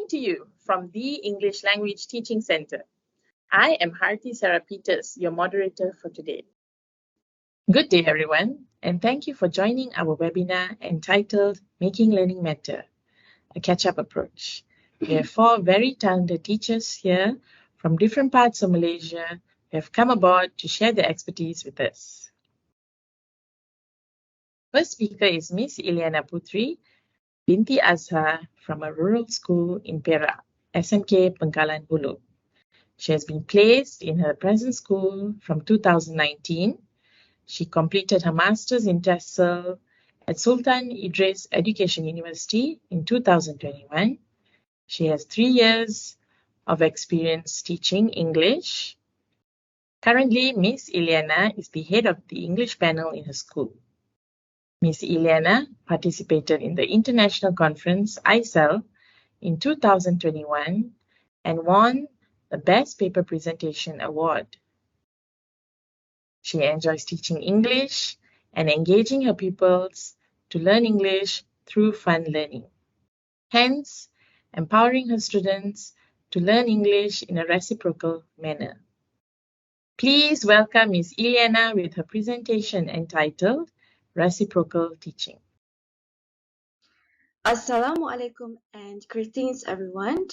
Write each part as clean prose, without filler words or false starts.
Coming to you from the English Language Teaching Center. I am Harti Sarah Peters, your moderator for today. Good day, everyone, and thank you for joining our webinar entitled Making Learning Matter, a catch-up approach. We have 4 very talented teachers here from different parts of Malaysia who have come aboard to share their expertise with us. First speaker is Miss Ilyana Putri Binti Azhar from a rural school in Perak, SMK Pengkalan Hulu. She has been placed in her present school from 2019. She completed her Masters in TESOL at Sultan Idris Education University in 2021. She has 3 years of experience teaching English. Currently, Miss Ilyana is the head of the English panel in her school. Miss Ilyana participated in the international conference ISEL in 2021 and won the Best Paper Presentation Award. She enjoys teaching English and engaging her pupils to learn English through fun learning, hence empowering her students to learn English in a reciprocal manner. Please welcome Ms. Ilyana with her presentation entitled Reciprocal Teaching. Assalamualaikum and greetings everyone.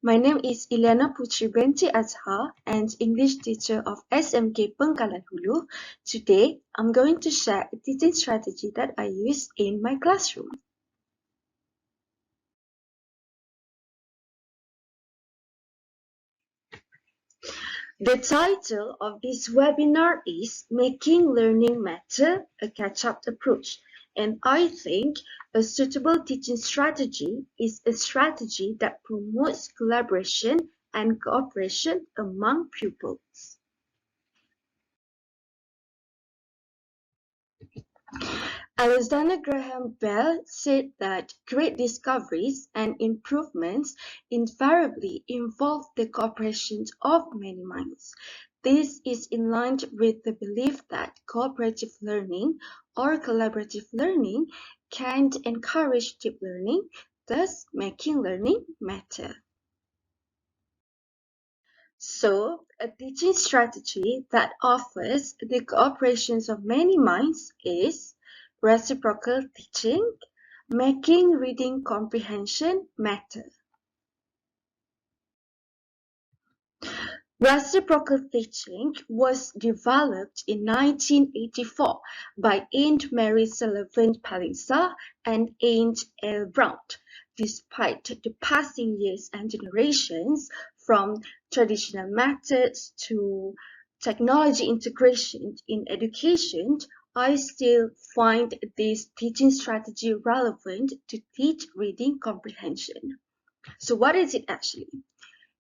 My name is Ilyana Putri Binti Azhar and English teacher of SMK Pengkalan Hulu. Today, I'm going to share a teaching strategy that I use in my classroom. The title of this webinar is Making Learning Matter, a Catch-up Approach. And I think a suitable teaching strategy is a strategy that promotes collaboration and cooperation among pupils. Alexander Graham Bell said that great discoveries and improvements invariably involve the cooperation of many minds. This is in line with the belief that cooperative learning or collaborative learning can encourage deep learning, thus making learning matter. So, a teaching strategy that offers the cooperation of many minds is reciprocal teaching, making reading comprehension matter. Reciprocal teaching was developed in 1984 by Aunt Mary Sullivan Palliser and Aunt L. Brown. Despite the passing years and generations from traditional methods to technology integration in education, I still find this teaching strategy relevant to teach reading comprehension. So what is it actually?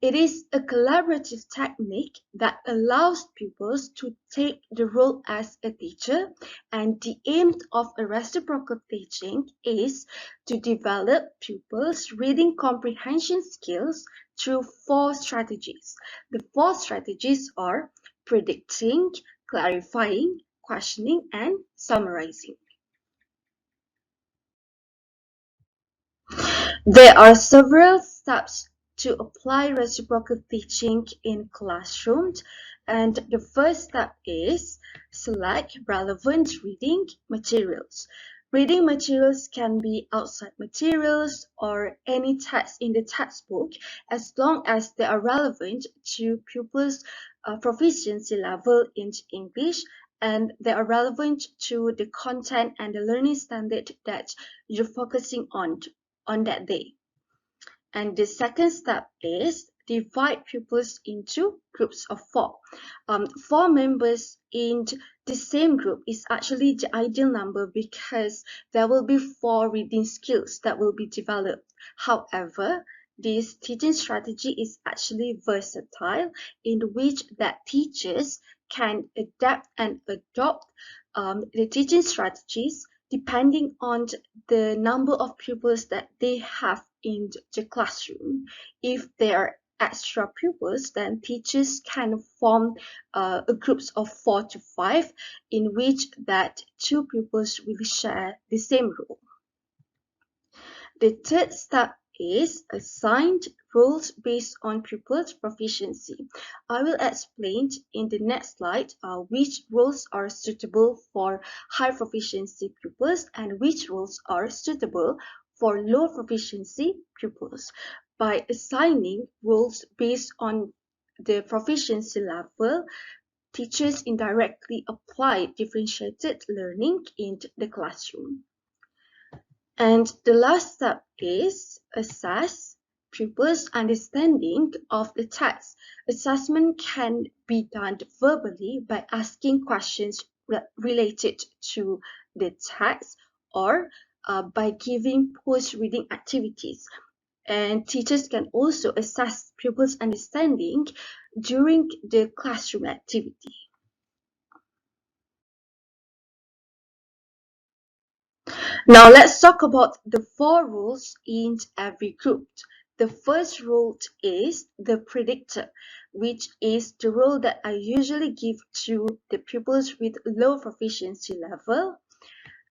It is a collaborative technique that allows pupils to take the role as a teacher, and the aim of a reciprocal teaching is to develop pupils' reading comprehension skills through 4 strategies. The 4 strategies are predicting, clarifying, questioning, and summarizing. There are several steps to apply reciprocal teaching in classrooms, and the first step is select relevant reading materials. Reading materials can be outside materials or any text in the textbook as long as they are relevant to pupils' proficiency level in English and they are relevant to the content and the learning standard that you're focusing on that day. And the second step is divide pupils into groups of 4. 4 members in the same group is actually the ideal number because there will be 4 reading skills that will be developed. However, this teaching strategy is actually versatile in which that teachers can adapt and adopt the teaching strategies depending on the number of pupils that they have in the classroom. If there are extra pupils, then teachers can form groups of 4 to 5 in which that 2 pupils will share the same role. The third step is assigned rules based on pupils' proficiency. I will explain in the next slide which rules are suitable for high proficiency pupils and which rules are suitable for low proficiency pupils. By assigning rules based on the proficiency level, teachers indirectly apply differentiated learning in the classroom. And the last step is assess pupils' understanding of the text. Assessment can be done verbally by asking questions related to the text or by giving post-reading activities. And teachers can also assess pupils' understanding during the classroom activity. Now let's talk about the 4 rules in every group. The first rule is the predictor, which is the rule that I usually give to the pupils with low proficiency level.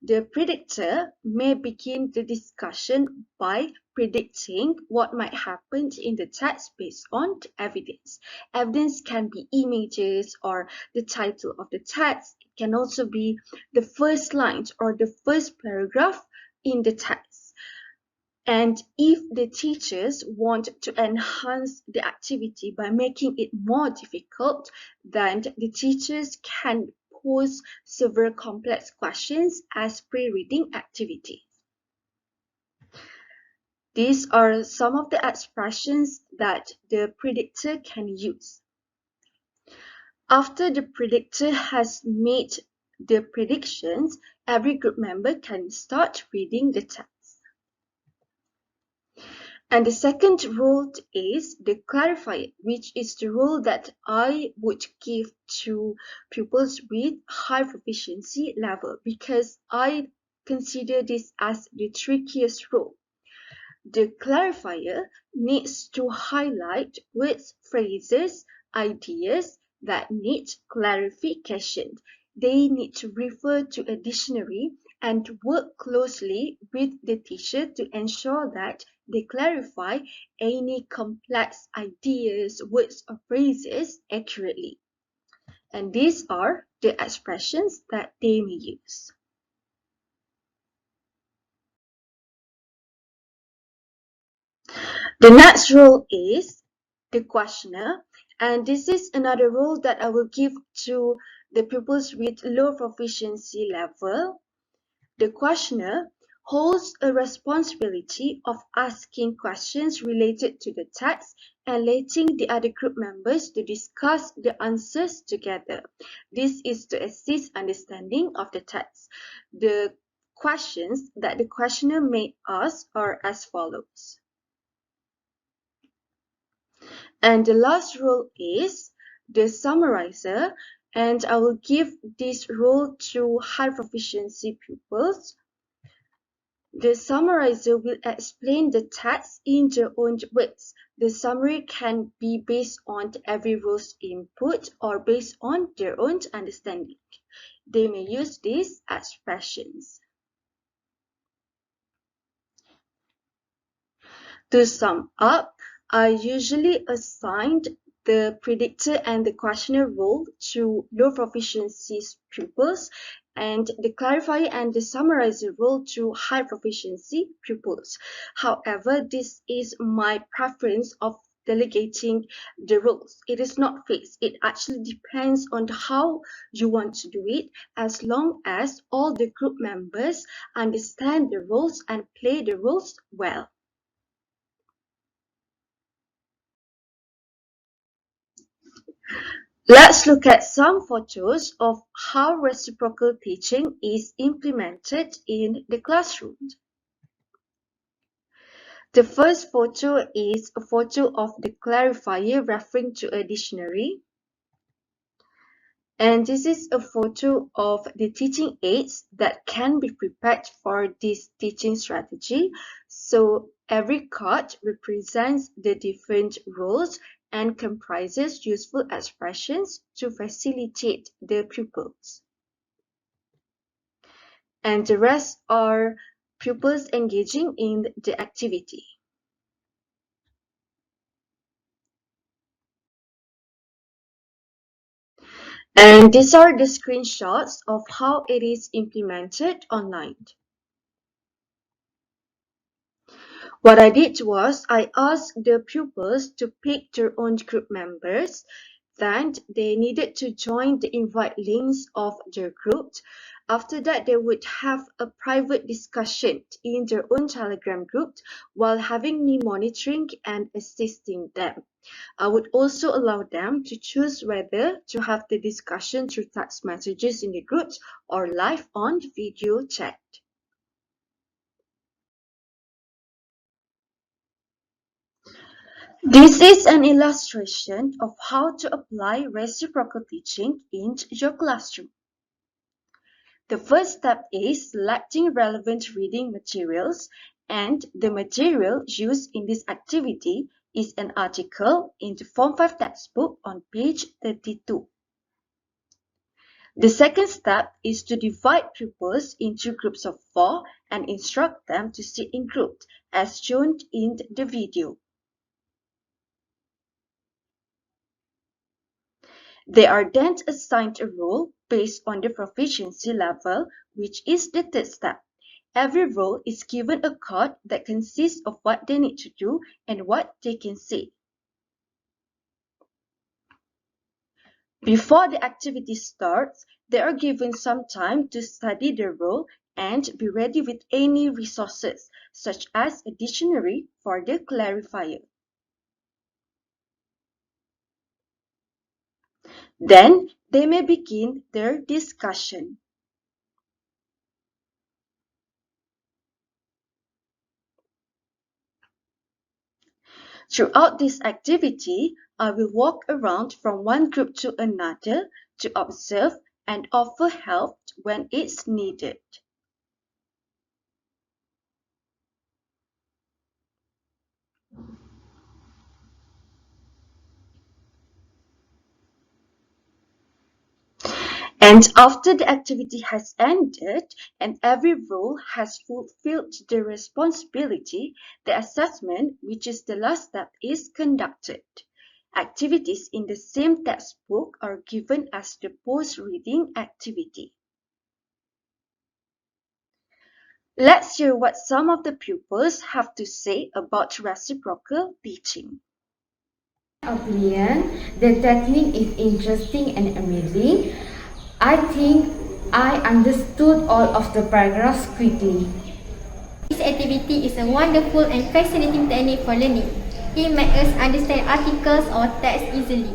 The predictor may begin the discussion by predicting what might happen in the text based on evidence. Evidence can be images or the title of the text. It can also be the first lines or the first paragraph in the text. And if the teachers want to enhance the activity by making it more difficult, then the teachers can pose several complex questions as pre-reading activities. These are some of the expressions that the predictor can use. After the predictor has made the predictions, every group member can start reading the text. And the second rule is the clarifier, which is the rule that I would give to pupils with high proficiency level because I consider this as the trickiest rule. The clarifier needs to highlight words, phrases, ideas that need clarification. They need to refer to a dictionary and work closely with the teacher to ensure that they clarify any complex ideas, words, or phrases accurately. And these are the expressions that they may use. The next rule is the questionnaire, and this is another rule that I will give to the pupils with low proficiency level. The questionnaire holds a responsibility of asking questions related to the text and letting the other group members to discuss the answers together. This is to assist understanding of the text. The questions that the questionnaire may ask are as follows. And the last rule is the summarizer, and I will give this rule to high proficiency pupils. The summarizer will explain the text in their own words. The summary can be based on every rule's input or based on their own understanding. They may use these expressions. To sum up, I usually assigned the predictor and the questionnaire role to low proficiency pupils and the clarifier and the summarizer role to high proficiency pupils. However, this is my preference of delegating the roles. It is not fixed. It actually depends on how you want to do it, as long as all the group members understand the roles and play the roles well. Let's look at some photos of how reciprocal teaching is implemented in the classroom. The first photo is a photo of the clarifier referring to a dictionary. And this is a photo of the teaching aids that can be prepared for this teaching strategy. So every card represents the different roles and comprises useful expressions to facilitate the pupils. And the rest are pupils engaging in the activity. And these are the screenshots of how it is implemented online. What I did was I asked the pupils to pick their own group members. Then they needed to join the invite links of their group. After that, they would have a private discussion in their own Telegram group while having me monitoring and assisting them. I would also allow them to choose whether to have the discussion through text messages in the groups or live on video chat. This is an illustration of how to apply reciprocal teaching in your classroom. The first step is selecting relevant reading materials, and the material used in this activity is an article in the Form 5 textbook on page 32. The second step is to divide pupils into groups of 4 and instruct them to sit in groups as shown in the video. They are then assigned a role based on the proficiency level, which is the third step. Every role is given a card that consists of what they need to do and what they can say. Before the activity starts, they are given some time to study their role and be ready with any resources, such as a dictionary for the clarifier. Then they may begin their discussion. Throughout this activity, I will walk around from one group to another to observe and offer help when it's needed. And after the activity has ended and every role has fulfilled the responsibility, the assessment, which is the last step, is conducted. Activities in the same textbook are given as the post-reading activity. Let's hear what some of the pupils have to say about reciprocal teaching. Opinion, the technique is interesting and amazing. I think I understood all of the paragraphs quickly. This activity is a wonderful and fascinating technique for learning. It makes us understand articles or text easily.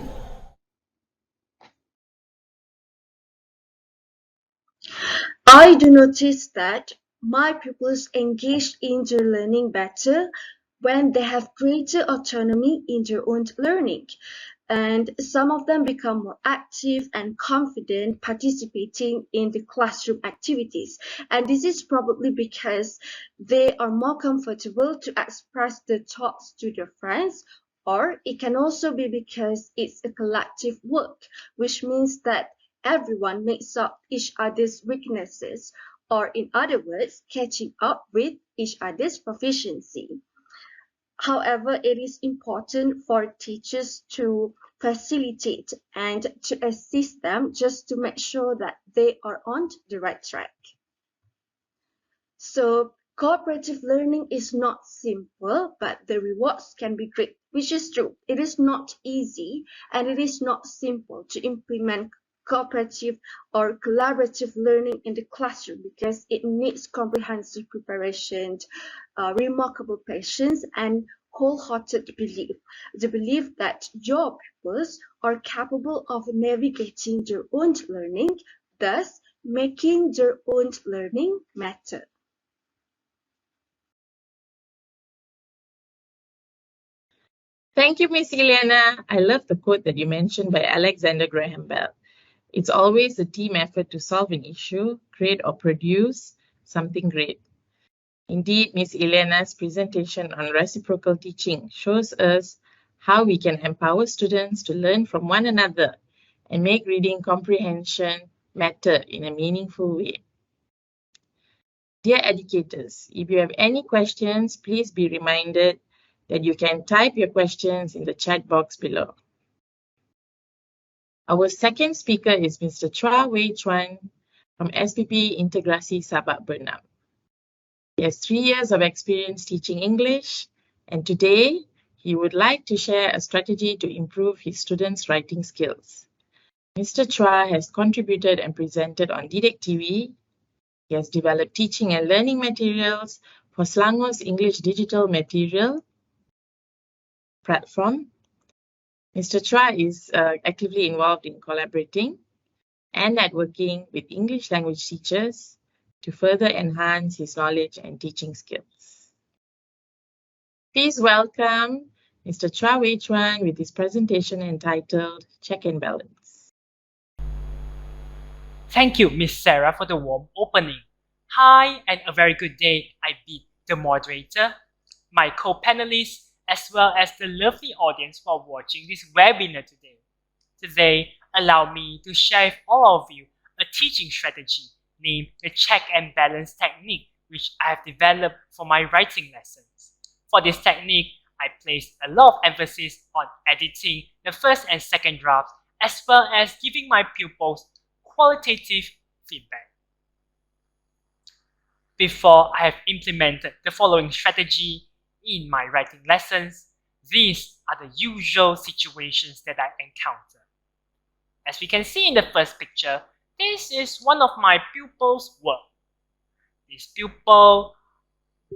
I do notice that my pupils engage in their learning better when they have greater autonomy in their own learning. And some of them become more active and confident participating in the classroom activities. And this is probably because they are more comfortable to express their thoughts to their friends, or it can also be because it's a collective work, which means that everyone makes up each other's weaknesses, or in other words, catching up with each other's proficiency. However, it is important for teachers to facilitate and to assist them just to make sure that they are on the right track. So cooperative learning is not simple, but the rewards can be great, which is true. It is not easy and it is not simple to implement cooperative or collaborative learning in the classroom because it needs comprehensive preparation, remarkable patience, and wholehearted belief. The belief that your pupils are capable of navigating their own learning, thus making their own learning matter. Thank you, Miss Ileana. I love the quote that you mentioned by Alexander Graham Bell. It's always a team effort to solve an issue, create or produce something great. Indeed, Miss Ileana's presentation on reciprocal teaching shows us how we can empower students to learn from one another and make reading comprehension matter in a meaningful way. Dear educators, if you have any questions, please be reminded that you can type your questions in the chat box below. Our second speaker is Mr. Chua Wei Chuan from SPP Integrasi Sabak Bernam. He has 3 years of experience teaching English, and today he would like to share a strategy to improve his students' writing skills. Mr. Chua has contributed and presented on Didik TV. He has developed teaching and learning materials for Selangor's English digital material platform. Mr. Chua is actively involved in collaborating and networking with English language teachers to further enhance his knowledge and teaching skills. Please welcome Mr. Chua Wei Chuan with his presentation entitled Check and Balance. Thank you, Miss Sarah, for the warm opening. Hi, and a very good day. I be the moderator, my co-panelists, as well as the lovely audience who are watching this webinar today. Today, allow me to share with all of you a teaching strategy named the check and balance technique, which I have developed for my writing lessons. For this technique, I place a lot of emphasis on editing the first and second drafts, as well as giving my pupils qualitative feedback. Before I have implemented the following strategy in my writing lessons, these are the usual situations that I encounter. As we can see in the first picture, this is one of my pupils' work. This pupil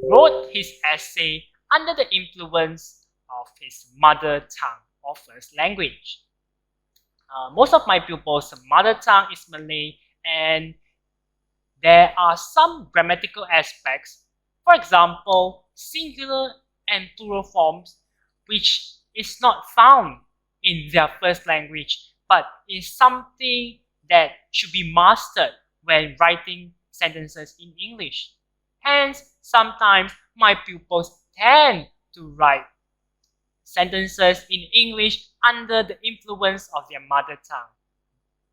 wrote his essay under the influence of his mother tongue or first language. Most of my pupils' mother tongue is Malay, and there are some grammatical aspects, for example, singular and plural forms, which is not found in their first language, but is something that should be mastered when writing sentences in English. Hence, sometimes my pupils tend to write sentences in English under the influence of their mother tongue,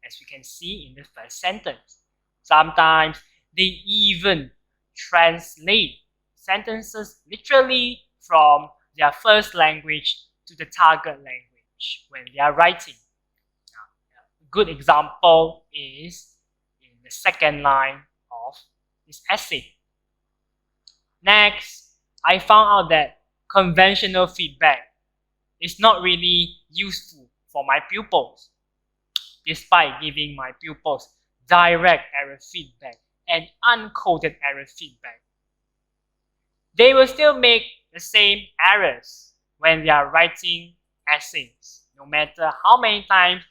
as we can see in the first sentence. Sometimes they even translate sentences literally from their first language to the target language when they are writing. A good example is in the second line of this essay. Next, I found out that conventional feedback is not really useful for my pupils. Despite giving my pupils direct error feedback and uncoded error feedback, they will still make the same errors when they are writing essays, no matter how many times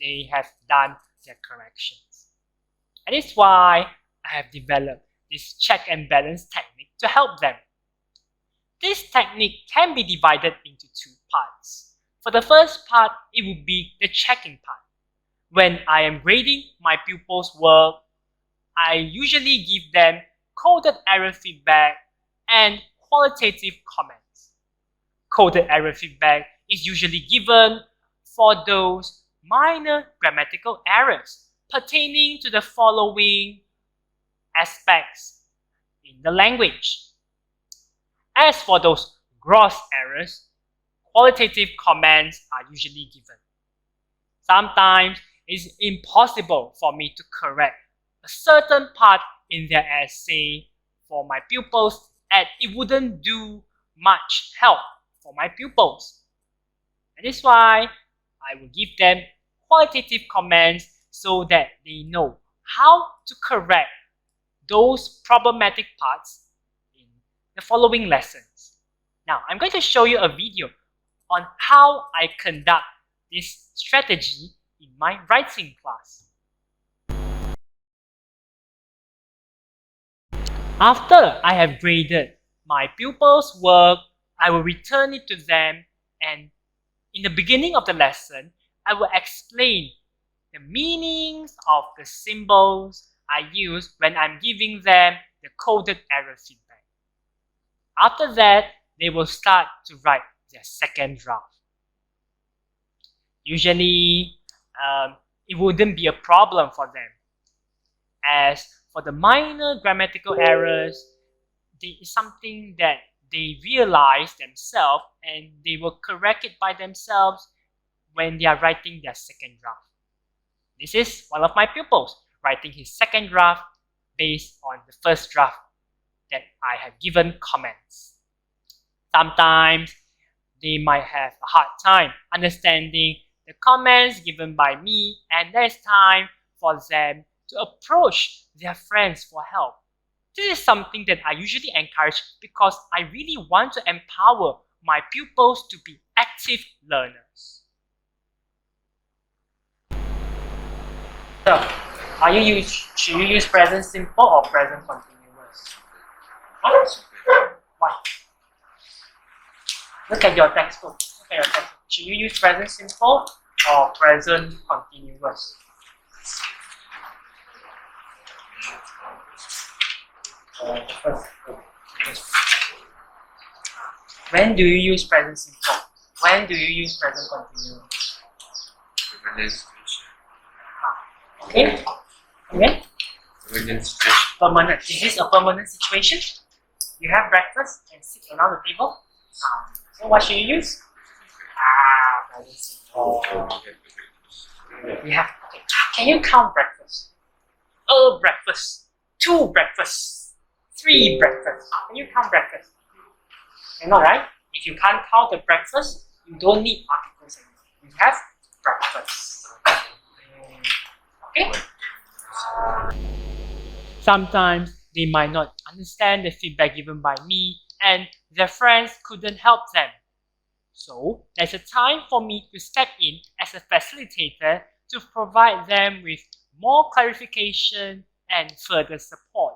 they have done their corrections. And it's why I have developed this check and balance technique to help them. This technique can be divided into two parts. For the first part, it would be the checking part. When I am grading my pupils' work, I usually give them coded error feedback and qualitative comments. Coded error feedback is usually given for those minor grammatical errors pertaining to the following aspects in the language. As for those gross errors, qualitative comments are usually given. Sometimes it's impossible for me to correct a certain part in their essay for my pupils, and it wouldn't do much help for my pupils. And that's why I will give them qualitative comments so that they know how to correct those problematic parts in the following lessons. Now, I'm going to show you a video on how I conduct this strategy in my writing class. After I have graded my pupils' work, I will return it to them, and in the beginning of the lesson, I will explain the meanings of the symbols I use when I'm giving them the coded error feedback. After that, they will start to write their second draft. Usually, it wouldn't be a problem for them. As for the minor grammatical errors, it is something that they realize themselves and they will correct it by themselves when they are writing their second draft. This is one of my pupils writing his second draft based on the first draft that I have given comments. Sometimes they might have a hard time understanding the comments given by me, and there's time for them to approach their friends for help. This is something that I usually encourage because I really want to empower my pupils to be active learners. So, should you use present simple or present continuous? What? Why? Look at your textbook. Should you use present simple or present continuous? When do you use present simple? When do you use present continuous? Okay. Okay. Permanent. Is this a permanent situation? You have breakfast and sit around the table. So what should you use? Present simple. We have. Okay. Can you count breakfast? A breakfast, 2 breakfasts, 3 breakfasts. Can you count breakfast? You know, right? If you can't count the breakfast, you don't need articles anymore. You have breakfast. Okay? Sometimes they might not understand the feedback given by me and their friends couldn't help them. So there's a time for me to step in as a facilitator to provide them with more clarification and further support.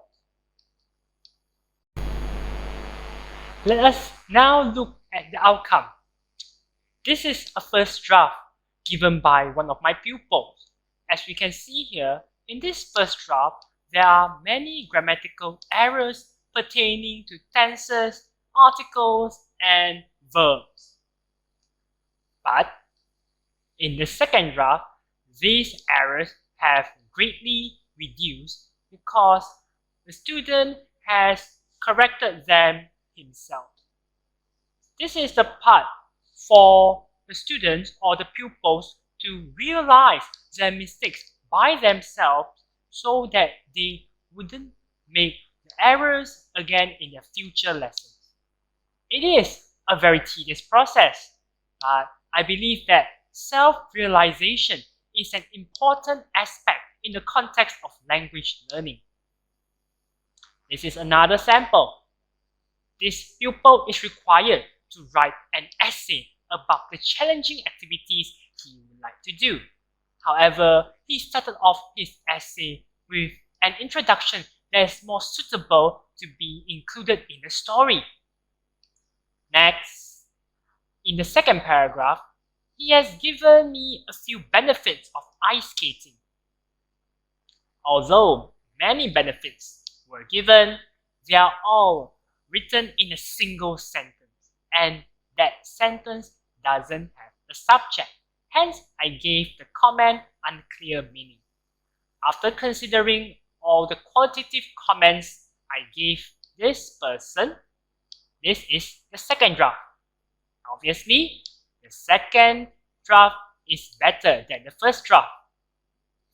Let us now look at the outcome. This is a first draft given by one of my pupils. As we can see here, in this first draft, there are many grammatical errors pertaining to tenses, articles, and verbs. But in the second draft, these errors have greatly reduced because the student has corrected them himself. This is the part for the students or the pupils to realize their mistakes by themselves so that they wouldn't make the errors again in their future lessons. It is a very tedious process, but I believe that self-realization is an important aspect in the context of language learning. This is another sample. This pupil is required to write an essay about the challenging activities he would like to do. However, he started off his essay with an introduction that is more suitable to be included in the story. Next, in the second paragraph, he has given me a few benefits of ice skating. Although many benefits were given, they are all written in a single sentence, and that sentence doesn't have a subject. Hence, I gave the comment unclear meaning. After considering all the qualitative comments I gave this person, this is the second draft. Obviously, the second draft is better than the first draft.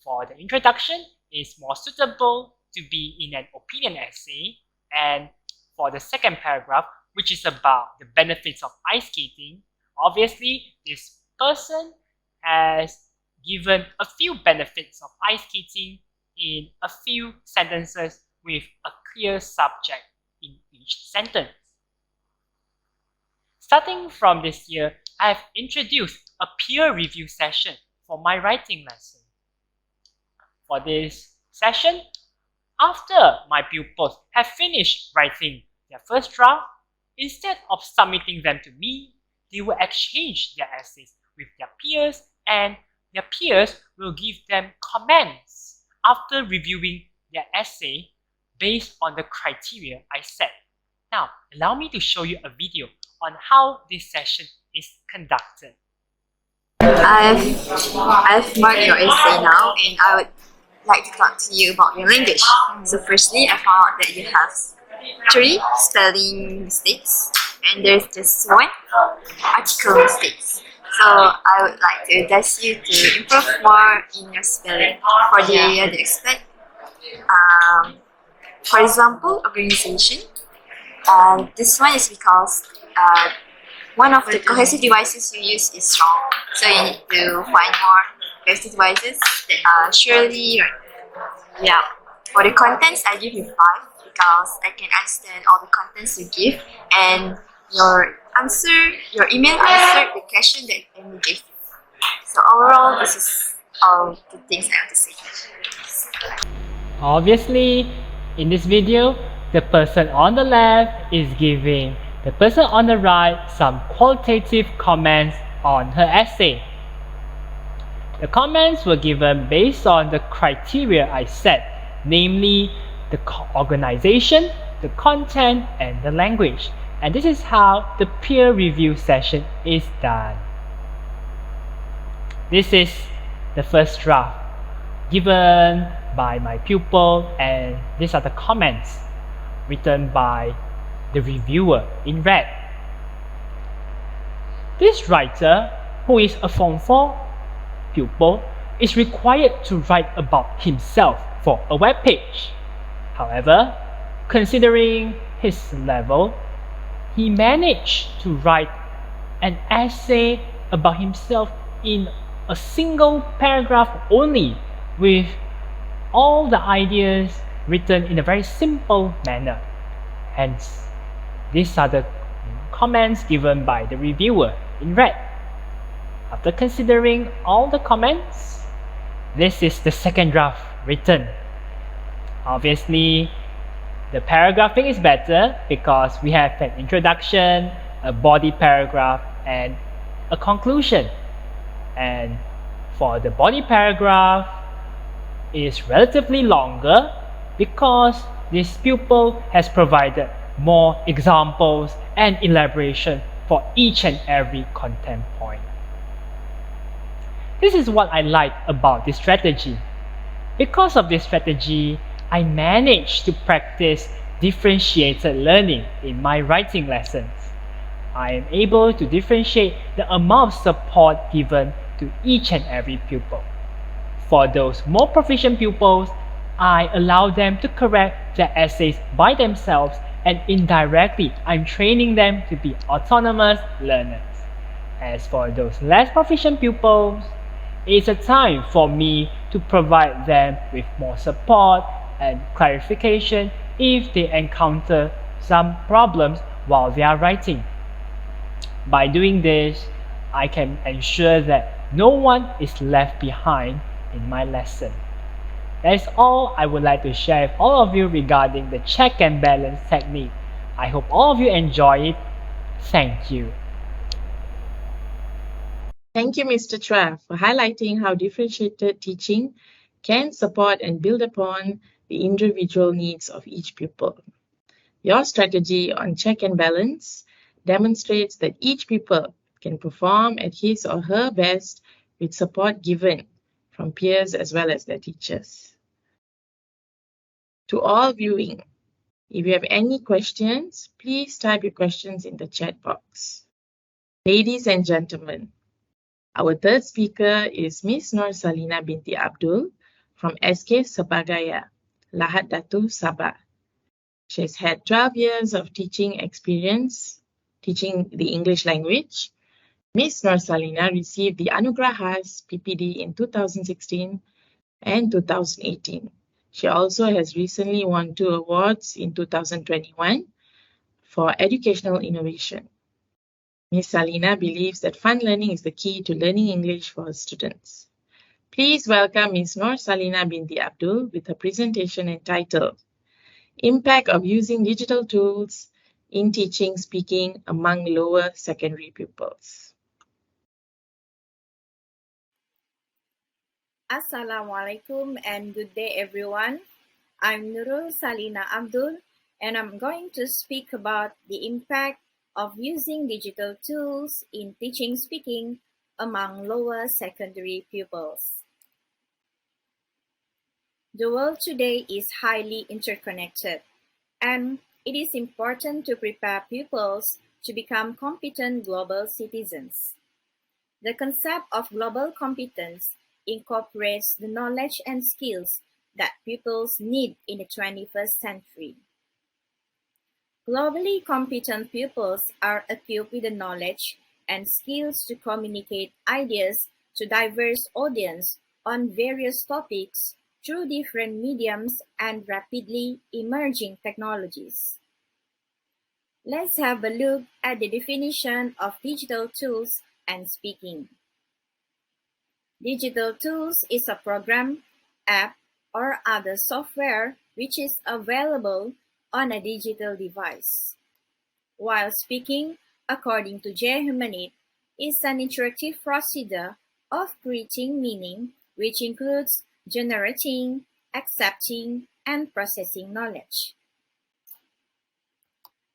For the introduction, it's more suitable to be in an opinion essay, and for the second paragraph, which is about the benefits of ice skating, obviously this person has given a few benefits of ice skating in a few sentences with a clear subject in each sentence. Starting from this year, I have introduced a peer review session for my writing lesson. For this session, after my pupils have finished writing their first draft, instead of submitting them to me, they will exchange their essays with their peers, and their peers will give them comments after reviewing their essay based on the criteria I set. Now, allow me to show you a video on how this session is conducted. I've marked your essay now, and I would like to talk to you about your language. So firstly, I found out that you have 3 spelling mistakes, and there's just 1 article mistakes. So I would like to advise you to improve more in your spelling for the area that you expect. For example, organization. This one is because one of the cohesive devices you use is wrong. So you need to find more cohesive devices that are surely right. Yeah. For the contents, I give you 5 because I can understand all the contents you give and your email answered the question that Amy gave you. So overall, this is all the things I have to say. Obviously, in this video, the person on the left is giving the person on the right some qualitative comments on her essay. The comments were given based on the criteria I set, namely the organization, the content, and the language. And this is how the peer review session is done. This is the first draft given by my pupil, and these are the comments written by the reviewer in red. This writer, who is a Form 4 pupil, is required to write about himself for a web page. However, considering his level, he managed to write an essay about himself in a single paragraph only, with all the ideas written in a very simple manner. Hence, these are the comments given by the reviewer in red. After considering all the comments, this is the second draft written. Obviously, the paragraphing is better because we have an introduction, a body paragraph, and a conclusion. And for the body paragraph, it is relatively longer because this pupil has provided more examples and elaboration for each and every content point. This is what I like about this strategy. Because of this strategy, I managed to practice differentiated learning in my writing lessons. I am able to differentiate the amount of support given to each and every pupil. For those more proficient pupils, I allow them to correct their essays by themselves, and indirectly, I'm training them to be autonomous learners. As for those less proficient pupils, it's a time for me to provide them with more support and clarification if they encounter some problems while they are writing. By doing this, I can ensure that no one is left behind in my lesson. That is all I would like to share with all of you regarding the check and balance technique. I hope all of you enjoy it. Thank you. Thank you, Mr. Trav, for highlighting how differentiated teaching can support and build upon the individual needs of each pupil. Your strategy on check and balance demonstrates that each pupil can perform at his or her best with support given from peers as well as their teachers. To all viewing, if you have any questions, please type your questions in the chat box. Ladies and gentlemen, our third speaker is Miss Nur Salina binti Abdul from SK Sabagaya, Lahad Datu, Sabah. She has had 12 years of teaching experience teaching the English language. Miss Nur Salina received the Anugerah Khas PPD in 2016 and 2018. She also has recently won 2 awards in 2021 for educational innovation. Ms. Salina believes that fun learning is the key to learning English for her students. Please welcome Ms. Nur Salina binti Abdul with her presentation entitled Impact of Using Digital Tools in Teaching Speaking Among Lower Secondary Pupils. Assalamualaikum and good day everyone. I'm Nurul Salina Abdul and I'm going to speak about the impact of using digital tools in teaching speaking among lower secondary pupils. The world today is highly interconnected, and it is important to prepare pupils to become competent global citizens. The concept of global competence incorporates the knowledge and skills that pupils need in the 21st century. Globally competent pupils are equipped with the knowledge and skills to communicate ideas to diverse audiences on various topics through different mediums and rapidly emerging technologies. Let's have a look at the definition of digital tools and speaking. Digital tools is a program, app, or other software which is available on a digital device. While speaking, according to J. Humanit, is an interactive procedure of creating meaning which includes generating, accepting, and processing knowledge.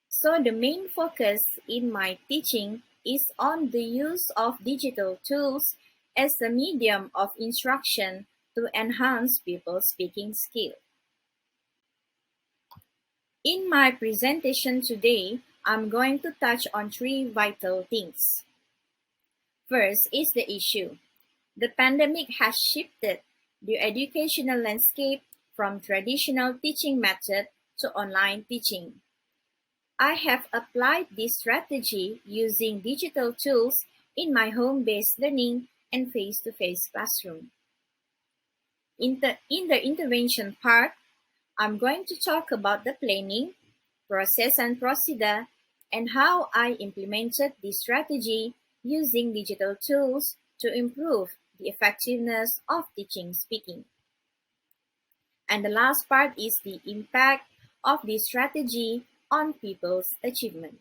So the main focus in my teaching is on the use of digital tools as a medium of instruction to enhance people's speaking skill. In my presentation today, I'm going to touch on three vital things. First is the issue. The pandemic has shifted the educational landscape from traditional teaching method to online teaching. I have applied this strategy using digital tools in my home-based learning and face-to-face classroom. In the intervention part, I'm going to talk about the planning, process and procedure, and how I implemented this strategy using digital tools to improve the effectiveness of teaching speaking. And the last part is the impact of this strategy on people's achievement.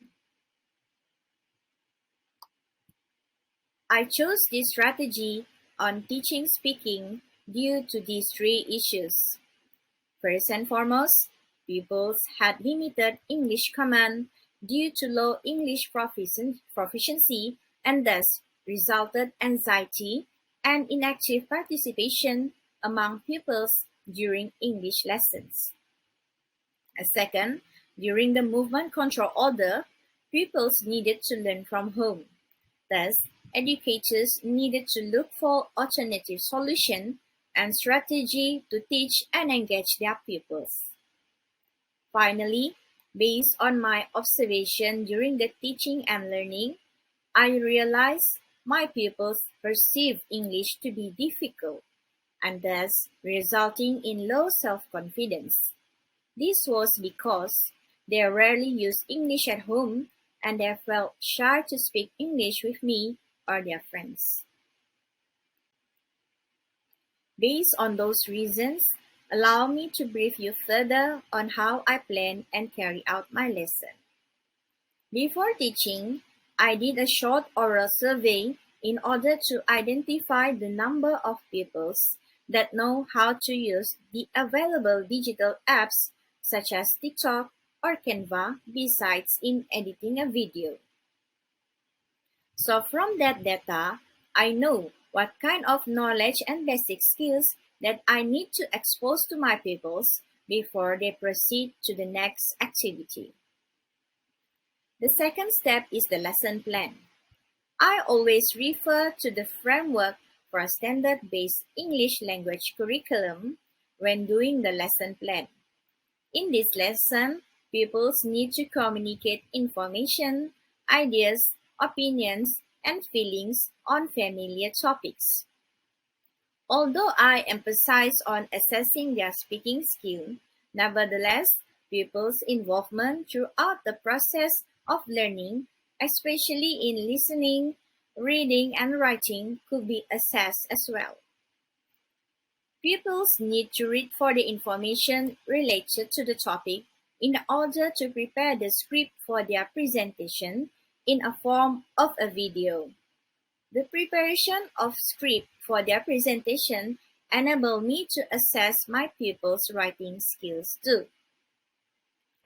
I chose this strategy on teaching speaking due to these three issues. First and foremost, pupils had limited English command due to low English proficiency and thus resulted anxiety and inactive participation among pupils during English lessons. Second, during the movement control order, pupils needed to learn from home. Thus, educators needed to look for alternative solutions and strategy to teach and engage their pupils. Finally, based on my observation during the teaching and learning, I realized my pupils perceive English to be difficult and thus resulting in low self-confidence. This was because they rarely use English at home and they felt shy to speak English with me or their friends. Based on those reasons, allow me to brief you further on how I plan and carry out my lesson. Before teaching, I did a short oral survey in order to identify the number of pupils that know how to use the available digital apps such as TikTok or Canva besides in editing a video. So from that data, I know what kind of knowledge and basic skills that I need to expose to my pupils before they proceed to the next activity. The second step is the lesson plan. I always refer to the framework for a standard-based English language curriculum when doing the lesson plan. In this lesson, pupils need to communicate information, ideas, opinions, and feelings on familiar topics. Although I emphasize on assessing their speaking skill, nevertheless, pupils' involvement throughout the process of learning, especially in listening, reading, and writing, could be assessed as well. Pupils need to read for the information related to the topic in order to prepare the script for their presentation in a form of a video. The preparation of script for their presentation enabled me to assess my pupils' writing skills too.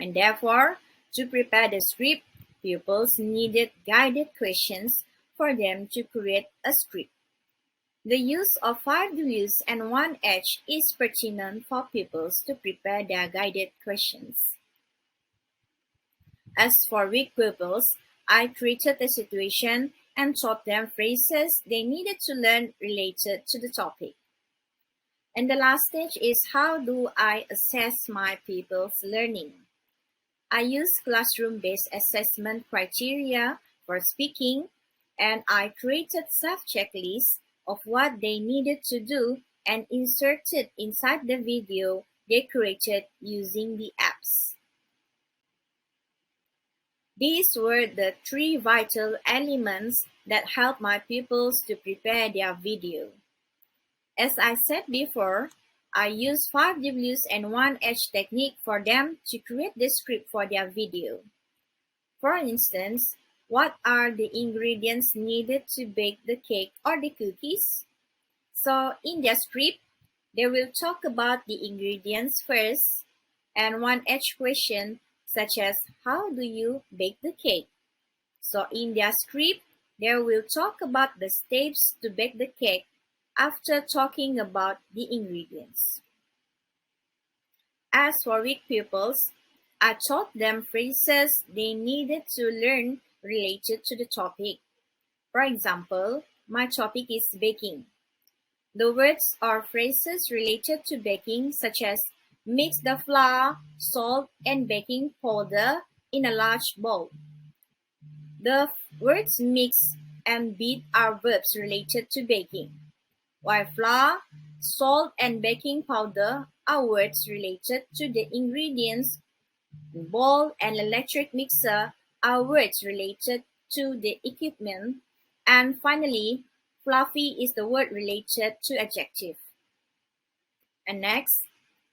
And therefore, to prepare the script, pupils needed guided questions for them to create a script. The use of 5 Ws and 1 H is pertinent for pupils to prepare their guided questions. As for weak pupils, I created a situation and taught them phrases they needed to learn related to the topic. And the last stage is how do I assess my pupils' learning? I use classroom-based assessment criteria for speaking, and I created self-checklists of what they needed to do and inserted inside the video they created using the apps. These were the 3 vital elements that helped my pupils to prepare their video. As I said before, I used 5 Ws and 1 H technique for them to create the script for their video. For instance, what are the ingredients needed to bake the cake or the cookies? So in their script, they will talk about the ingredients first and 1 H question such as how do you bake the cake? So in their script, they will talk about the steps to bake the cake after talking about the ingredients. As for weak pupils, I taught them phrases they needed to learn related to the topic. For example, my topic is baking. The words or phrases related to baking such as mix the flour, salt, and baking powder in a large bowl. The words mix and beat are verbs related to baking, while flour, salt, and baking powder are words related to the ingredients. Bowl and electric mixer are words related to the equipment. And finally, fluffy is the word related to adjective. And next,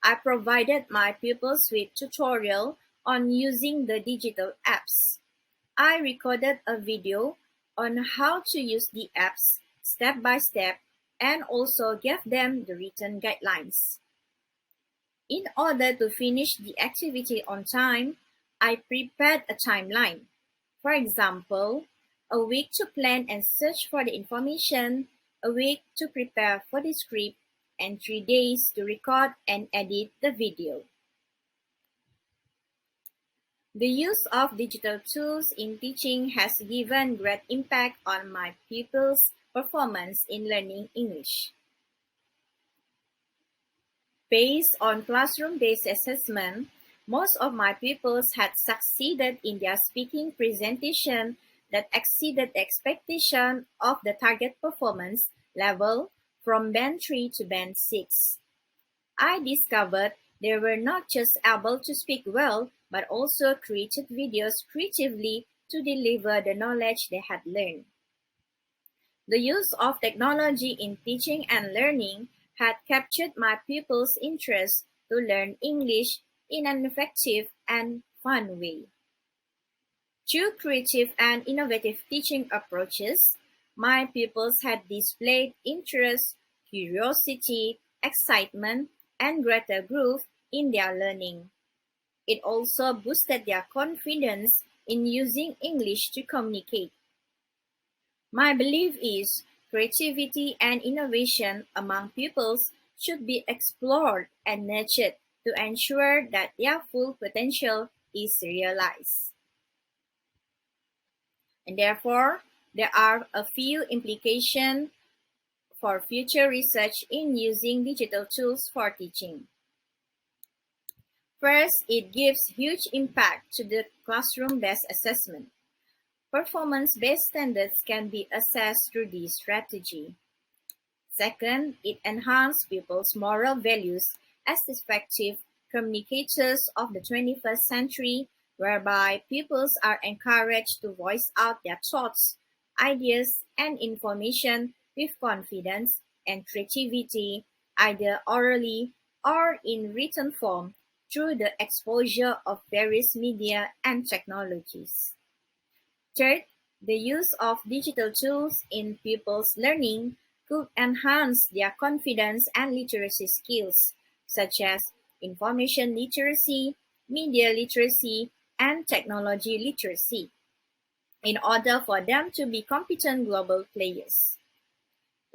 I provided my pupils with tutorial on using the digital apps. I recorded a video on how to use the apps step by step and also gave them the written guidelines. In order to finish the activity on time, I prepared a timeline. For example, a week to plan and search for the information, a week to prepare for the script, and 3 days to record and edit the video. The use of digital tools in teaching has given great impact on my pupils' performance in learning English. Based on classroom-based assessment, most of my pupils had succeeded in their speaking presentation that exceeded the expectation of the target performance level from Band 3 to Band 6. I discovered they were not just able to speak well, but also created videos creatively to deliver the knowledge they had learned. The use of technology in teaching and learning had captured my pupils' interest to learn English in an effective and fun way. Through creative and innovative teaching approaches, my pupils had displayed interest, curiosity, excitement, and greater growth in their learning. It also boosted their confidence in using English to communicate. My belief is creativity and innovation among pupils should be explored and nurtured to ensure that their full potential is realized. And therefore, there are a few implications for future research in using digital tools for teaching. First, it gives huge impact to the classroom-based assessment. Performance-based standards can be assessed through this strategy. Second, it enhances pupils' moral values as effective communicators of the 21st century, whereby pupils are encouraged to voice out their thoughts, ideas, and information with confidence and creativity, either orally or in written form, through the exposure of various media and technologies. Third, the use of digital tools in pupils' learning could enhance their confidence and literacy skills, such as information literacy, media literacy, and technology literacy, in order for them to be competent global players.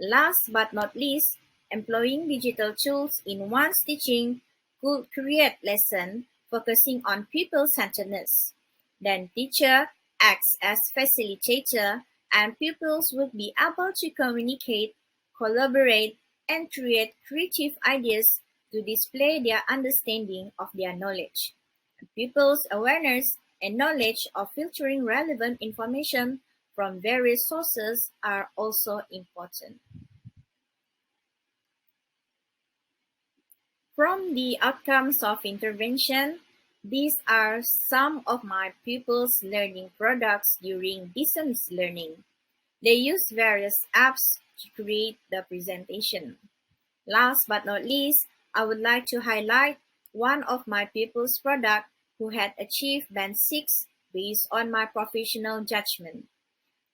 Last but not least, employing digital tools in one's teaching could create lessons focusing on pupil-centeredness. Then teacher acts as facilitator and pupils would be able to communicate, collaborate, and create creative ideas to display their understanding of their knowledge. Pupils' awareness and knowledge of filtering relevant information from various sources are also important. From the outcomes of intervention, these are some of my pupils' learning products during distance learning. They use various apps to create the presentation. Last but not least, I would like to highlight one of my pupils' product who had achieved Band 6 based on my professional judgment.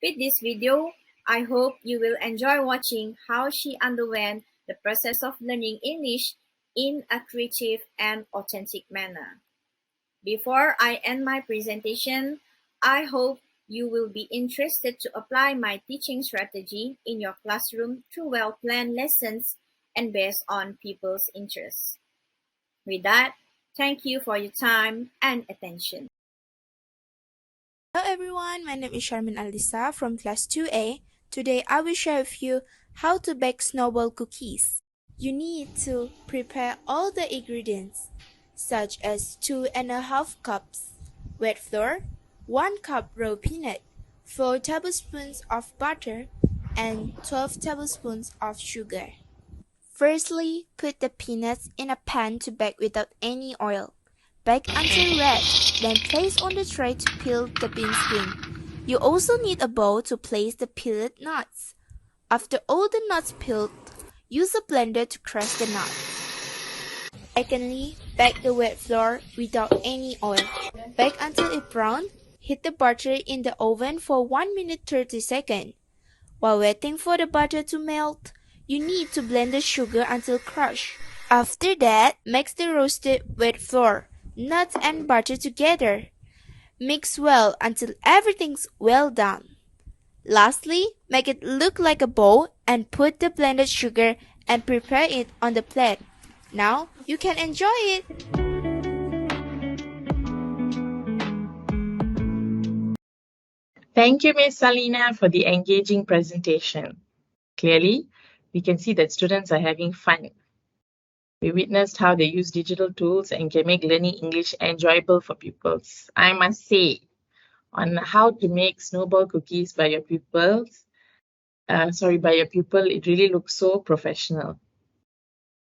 With this video, I hope you will enjoy watching how she underwent the process of learning English in a creative and authentic manner. Before I end my presentation, I hope you will be interested to apply my teaching strategy in your classroom through well-planned lessons and based on people's interests. With that, thank you for your time and attention. Hello everyone, my name is Sharmin Alisa from class 2A. Today I will share with you how to bake snowball cookies. You need to prepare all the ingredients such as 2½ cups wet flour, 1 cup raw peanut, 4 tablespoons of butter, and 12 tablespoons of sugar. Firstly, put the peanuts in a pan to bake without any oil. Bake until red, then place on the tray to peel the bean skin. You also need a bowl to place the peeled nuts. After all the nuts peeled, use a blender to crush the nuts. Secondly, bake the wet flour without any oil. Bake until it brown. Heat the butter in the oven for 1 minute 30 seconds. While waiting for the butter to melt, you need to blend the sugar until crushed. After that, mix the roasted wet flour, nuts and butter together. Mix well until everything's well done. Lastly, make it look like a bowl and put the blended sugar and prepare it on the plate. Now, you can enjoy it! Thank you, Ms. Salina, for the engaging presentation. Clearly, we can see that students are having fun. We witnessed how they use digital tools and can make learning English enjoyable for pupils. I must say, on how to make snowball cookies by your pupil, it really looks so professional.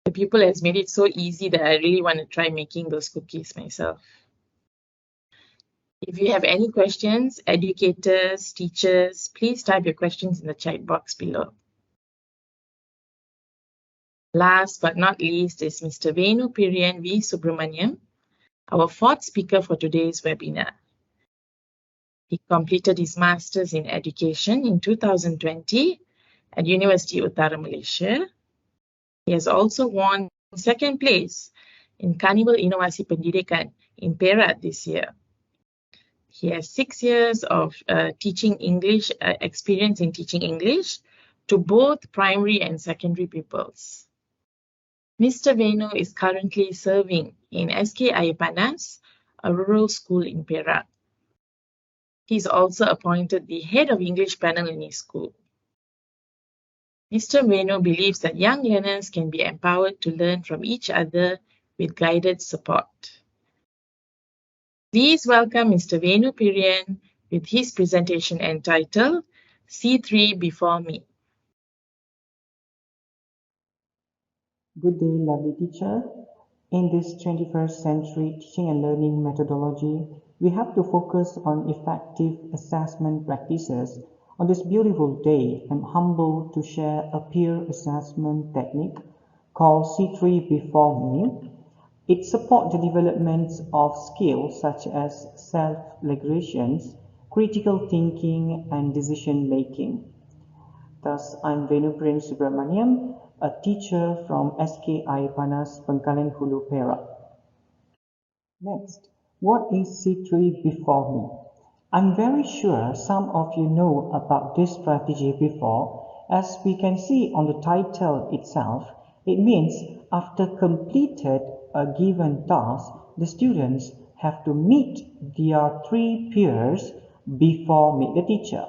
The pupil has made it so easy that I really want to try making those cookies myself. If you have any questions, educators, teachers, please type your questions in the chat box below. Last but not least is Mr. Venu Pirian V. Subramaniam, our fourth speaker for today's webinar. He completed his Masters in Education in 2020 at University Utara Malaysia. He has also won second place in Carnival Inovasi Pendidikan in Perak this year. He has 6 years of teaching English, experience in teaching English to both primary and secondary pupils. Mr. Venu is currently serving in SK Air Panas, a rural school in Perak. He is also appointed the head of English panel in his school. Mr. Venu believes that young learners can be empowered to learn from each other with guided support. Please welcome Mr. Venu Pirian with his presentation entitled C3 Before Me. Good day, lovely teacher. In this 21st century teaching and learning methodology, we have to focus on effective assessment practices. On this beautiful day, I'm humbled to share a peer assessment technique called C3 Before Me. It supports the development of skills such as self-regulations, critical thinking, and decision-making. Thus, I'm Venu Pirian Subramaniam, a teacher from SK Air Panas, Pangkalan Hulu, Perak. Next, what is C3 Before Me? I'm very sure some of you know about this strategy before. As we can see on the title itself, it means after completed a given task, the students have to meet their 3 peers before meet the teacher.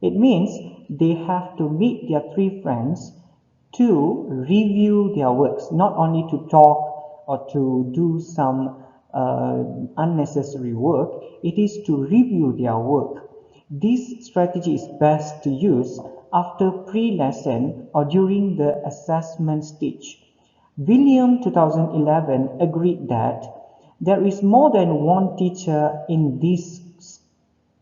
It means they have to meet their 3 friends to review their works, not only to talk or to do some unnecessary work. It is to review their work. This strategy is best to use after pre-lesson or during the assessment stage. William 2011 agreed that there is more than one teacher in this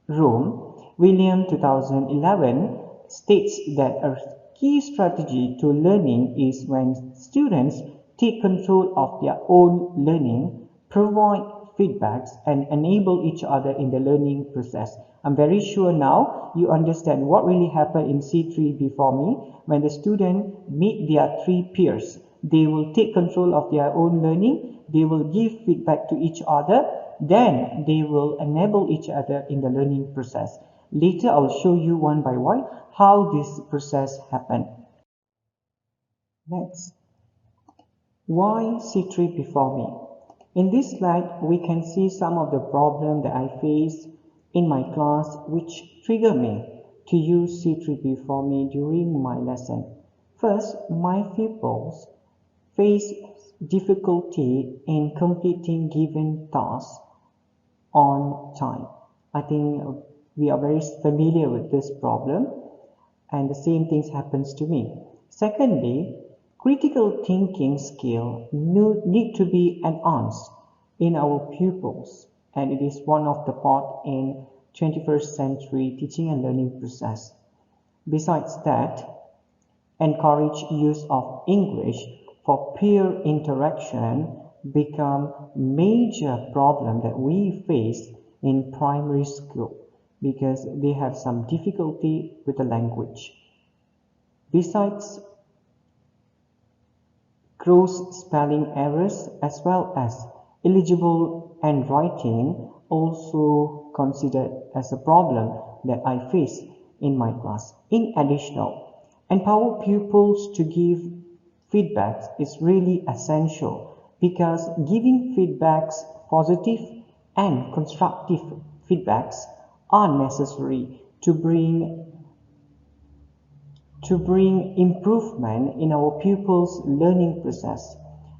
room. William 2011 states that a key strategy to learning is when students take control of their own learning, provide feedbacks, and enable each other in the learning process. I'm very sure now you understand what really happened in C3 before me. When the student meet their 3 peers, they will take control of their own learning, they will give feedback to each other, then they will enable each other in the learning process. Later, I'll show you one by one how this process happened. Next, why C3 before me? In this slide, we can see some of the problems that I face in my class which trigger me to use C3 before me during my lesson. First, my pupils face difficulty in completing given tasks on time. I think we are very familiar with this problem, and the same things happens to me. Secondly, critical thinking skill need to be enhanced in our pupils, and it is one of the part in 21st century teaching and learning process. Besides that, encourage use of English for peer interaction become major problem that we face in primary school because they have some difficulty with the language. Besides, gross spelling errors as well as illegible handwriting also considered as a problem that I face in my class. In addition, empower pupils to give feedbacks is really essential because giving feedbacks, positive and constructive feedbacks, are necessary to bring improvement in our pupils' learning process.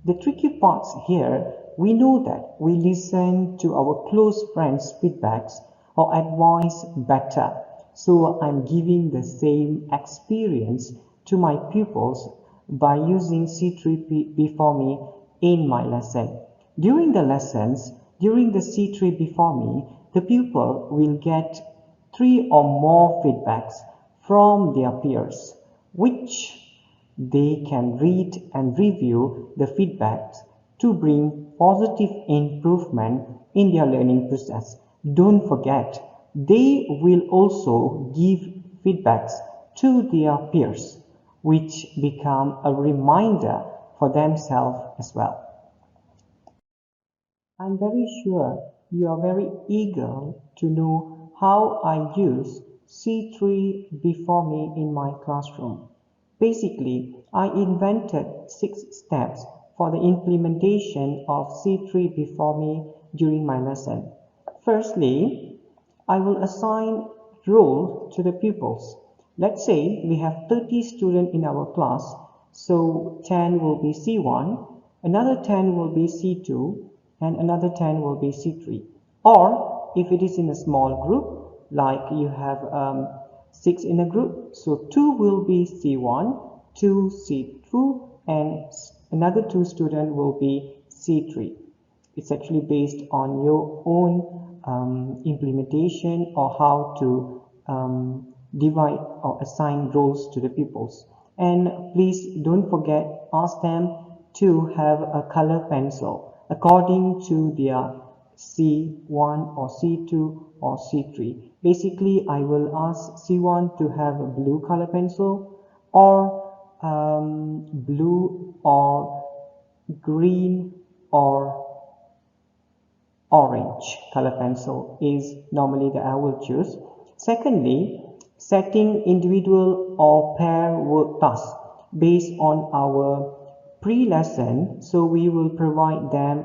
The tricky parts here, we know that we listen to our close friends' feedbacks or advice better. So I'm giving the same experience to my pupils by using C3 before me in my lesson. During the lessons, during the C3 before me, the pupil will get 3 or more feedbacks from their peers, which they can read and review the feedbacks to bring positive improvement in their learning process. Don't forget, they will also give feedbacks to their peers, which become a reminder for themselves as well. I'm very sure you are very eager to know how I use C3 before me in my classroom. Basically, I invented 6 steps for the implementation of C3 before me during my lesson. Firstly, I will assign role to the pupils. Let's say we have 30 students in our class, so 10 will be C1, another 10 will be C2, and another 10 will be C3. Or if it is in a small group, like you have 6 in a group, so 2 will be C1, 2 C2, and another 2 students will be C3. It's actually based on your own implementation or how to divide or assign roles to the pupils. And please don't forget, ask them to have a color pencil according to their C1 or C2 or C3. Basically, I will ask C1 to have a blue color pencil or blue or green or orange color pencil is normally that I will choose. Secondly, setting individual or pair work tasks based on our pre-lesson, so we will provide them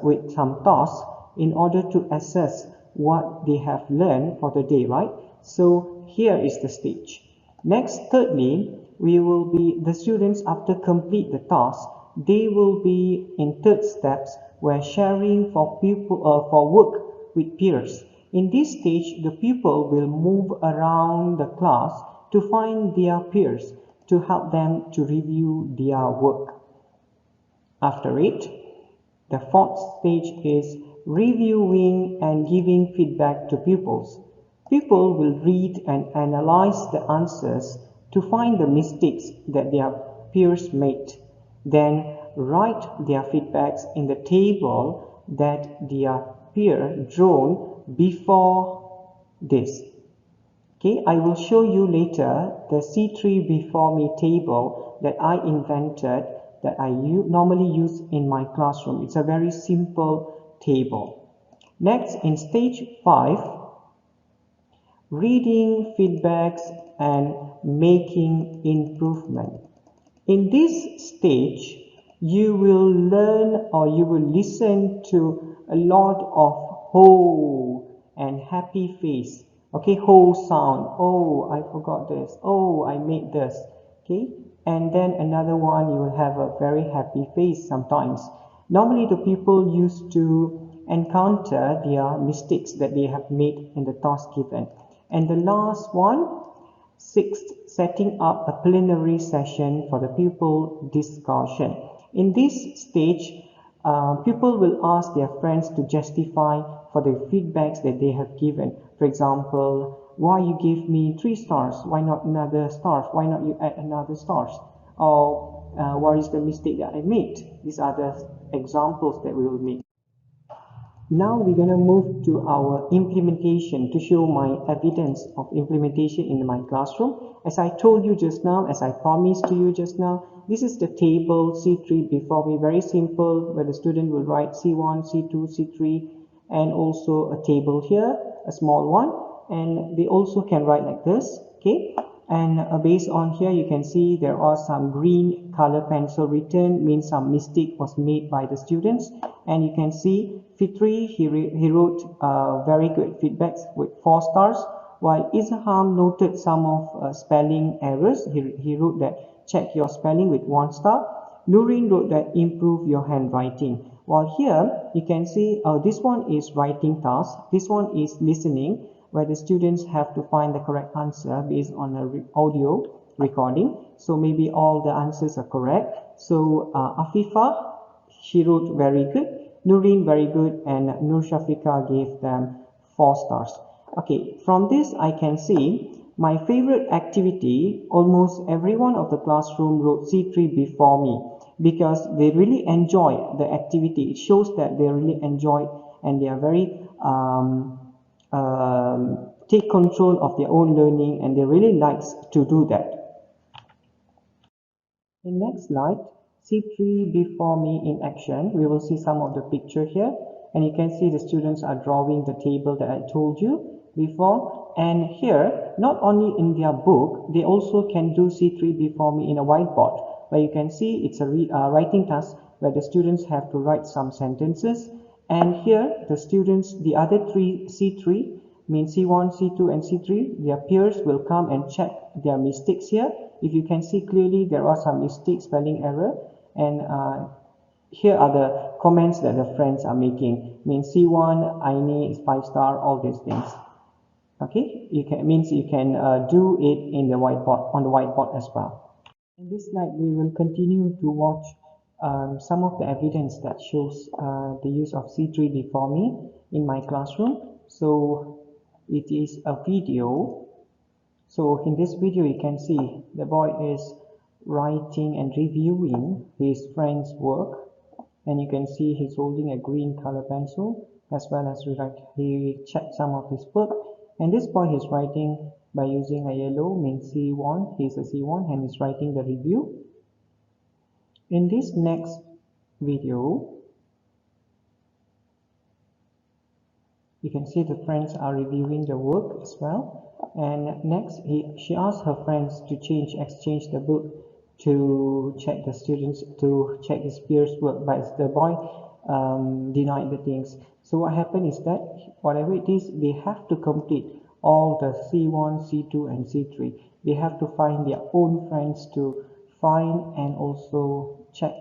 with some tasks in order to assess what they have learned for the day, right? So here is the stage. Next, thirdly, the students, after complete the task, they will be in third steps where sharing for work with peers. In this stage, the pupil will move around the class to find their peers to help them to review their work. After it, the fourth stage is reviewing and giving feedback to pupils. People will read and analyze the answers to find the mistakes that their peers made. Then write their feedbacks in the table that their peer drawn before this. Okay, I will show you later the C3 before me table that I invented, that I normally use in my classroom. It's a very simple table. Next, in stage 5, reading feedbacks and making improvement. In this stage, you will learn or you will listen to a lot of ho and happy face. Okay, ho sound. Oh, I forgot this. Oh, I made this. Okay, and then another one, you will have a very happy face sometimes. Normally, the people used to encounter their mistakes that they have made in the task given. And the last one, sixth, setting up a plenary session for the pupil discussion. In this stage, people will ask their friends to justify for the feedbacks that they have given. For example, why you give me 3 stars? Why not another stars? Why not you add another stars? Or what is the mistake that I made? These are the examples that we will make. Now we're going to move to our implementation to show my evidence of implementation in my classroom. As I told you just now, as I promised to you just now, this is the table C3 before me, very simple, where the student will write C1, C2, C3, and also a table here, a small one, and they also can write like this, okay? And based on here, you can see there are some green color pencil written, means some mistake was made by the students. And you can see Fitri, he wrote very good feedbacks with 4 stars, while Izham noted some of spelling errors. He wrote that check your spelling with 1 star. Nurin wrote that improve your handwriting. While here, you can see this one is writing task, this one is listening, where the students have to find the correct answer based on an audio recording. So maybe all the answers are correct. So Afifa, she wrote very good, Nurin very good, and Nur Shafika gave them 4 stars. Okay, from this I can see my favorite activity, almost everyone of the classroom wrote C3 before me because they really enjoy the activity. It shows that they really enjoy and they are very take control of their own learning, and they really likes to do that. In next slide, C3 before me in action. We will see some of the picture here, and you can see the students are drawing the table that I told you before. And here, not only in their book, they also can do C3 before me in a whiteboard, where you can see it's a writing task where the students have to write some sentences. And here, the students, the other three C3, means C1, C2, and C3, their peers will come and check their mistakes here. If you can see clearly, there are some mistakes, spelling error, and here are the comments that the friends are making. Means C1, Aini is 5 star, all these things. Okay, you can do it in the whiteboard, on the whiteboard as well. In this slide, we will continue to watch some of the evidence that shows the use of C3 before me in my classroom. So it is a video. So in this video, you can see the boy is writing and reviewing his friend's work, and you can see he's holding a green color pencil, as well as he checked some of his book. And this boy is writing by using a yellow, means C1, he's a C1, and he's writing the review. In this next video, you can see the friends are reviewing the work as well. And next, she asked her friends to exchange the book to check the students, to check his peers' work, but the boy denied the things. So what happened is that whatever it is, they have to complete all the C1, C2 and C3. They have to find their own friends to find and also check,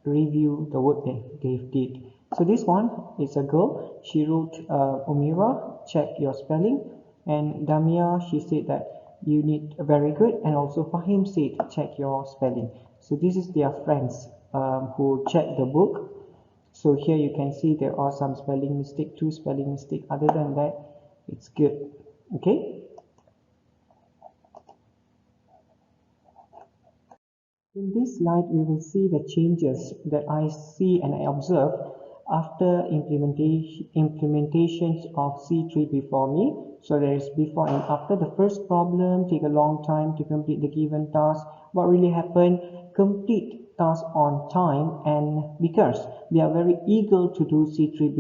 review the work they did. So this one is a girl. She wrote, Umira, check your spelling. And Damia, she said that you need very good. And also Fahim said, check your spelling. So this is their friends who check the book. So here you can see there are some spelling mistake, 2 spelling mistake. Other than that, it's good. Okay. In this slide, we will see the changes that I see and I observe after implementations of C3 me. So there is before and after. The first problem take a long time to complete the given task. What really happened? Complete task on time, and because they are very eager to do C3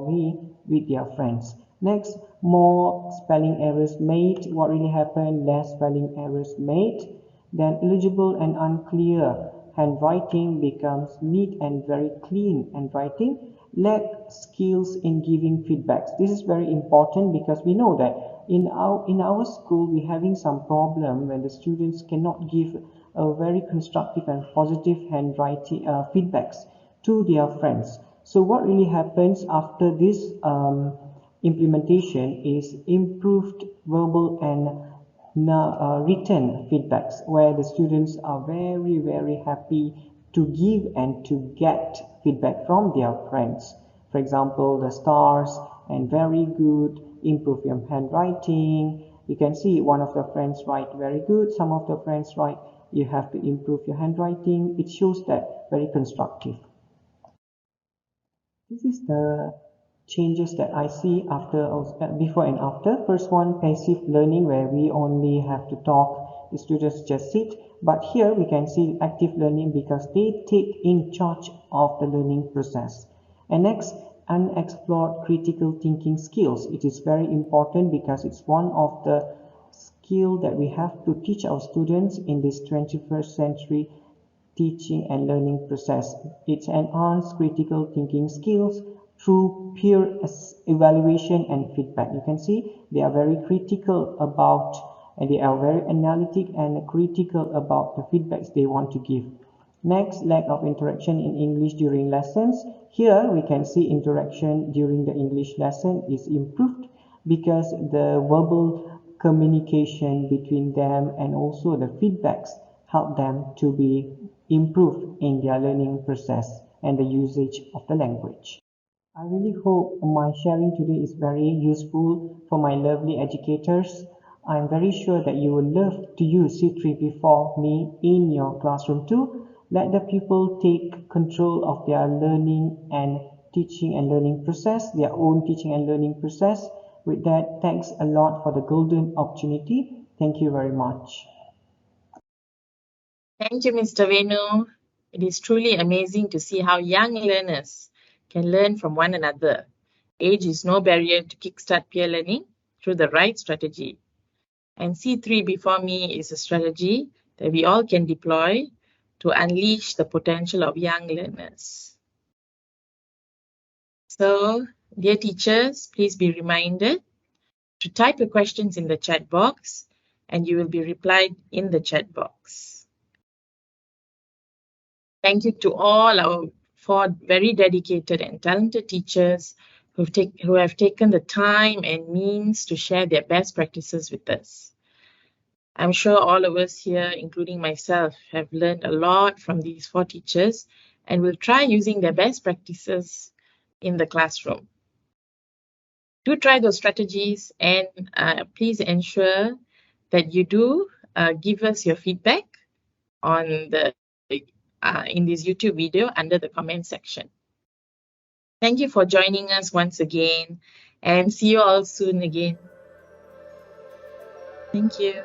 me with their friends. Next, more spelling errors made. What really happened? Less spelling errors made. Then illegible and unclear handwriting becomes neat and very clean handwriting. Lack skills in giving feedbacks. This is very important because we know that in our school we're having some problem when the students cannot give a very constructive and positive handwriting feedbacks to their friends. So what really happens after this implementation is improved verbal and written feedbacks, where the students are very happy to give and to get feedback from their friends. For example, the stars and very good, improve your handwriting. You can see one of the friends write very good, some of the friends write you have to improve your handwriting. It shows that very constructive. This is the changes that I see after, before and after. First one, passive learning, where we only have to talk, the students just sit. But here we can see active learning because they take in charge of the learning process. And next, unexplored critical thinking skills. It is very important because it's one of the skill that we have to teach our students in this 21st century teaching and learning process. It's enhanced critical thinking skills through peer evaluation and feedback. You can see they are very critical about, and they are very analytic and critical about the feedbacks they want to give. Next, lack of interaction in English during lessons. Here we can see interaction during the English lesson is improved because the verbal communication between them and also the feedbacks help them to be improved in their learning process and the usage of the language. I really hope my sharing today is very useful for my lovely educators. I'm very sure that you will love to use C3 before me in your classroom too. Let the pupil take control of their learning and teaching and learning process, their own teaching and learning process. With that, thanks a lot for the golden opportunity. Thank you very much. Thank you, Mr. Venu. It is truly amazing to see how young learners can learn from one another. Age is no barrier to kickstart peer learning through the right strategy. And C3 before me is a strategy that we all can deploy to unleash the potential of young learners. So, dear teachers, please be reminded to type your questions in the chat box and you will be replied in the chat box. Thank you to all our 4 very dedicated and talented teachers who have taken the time and means to share their best practices with us. I'm sure all of us here, including myself, have learned a lot from these 4 teachers and will try using their best practices in the classroom. Do try those strategies and please ensure that you do give us your feedback on in this YouTube video under the comment section. Thank you for joining us once again and see you all soon again. Thank you.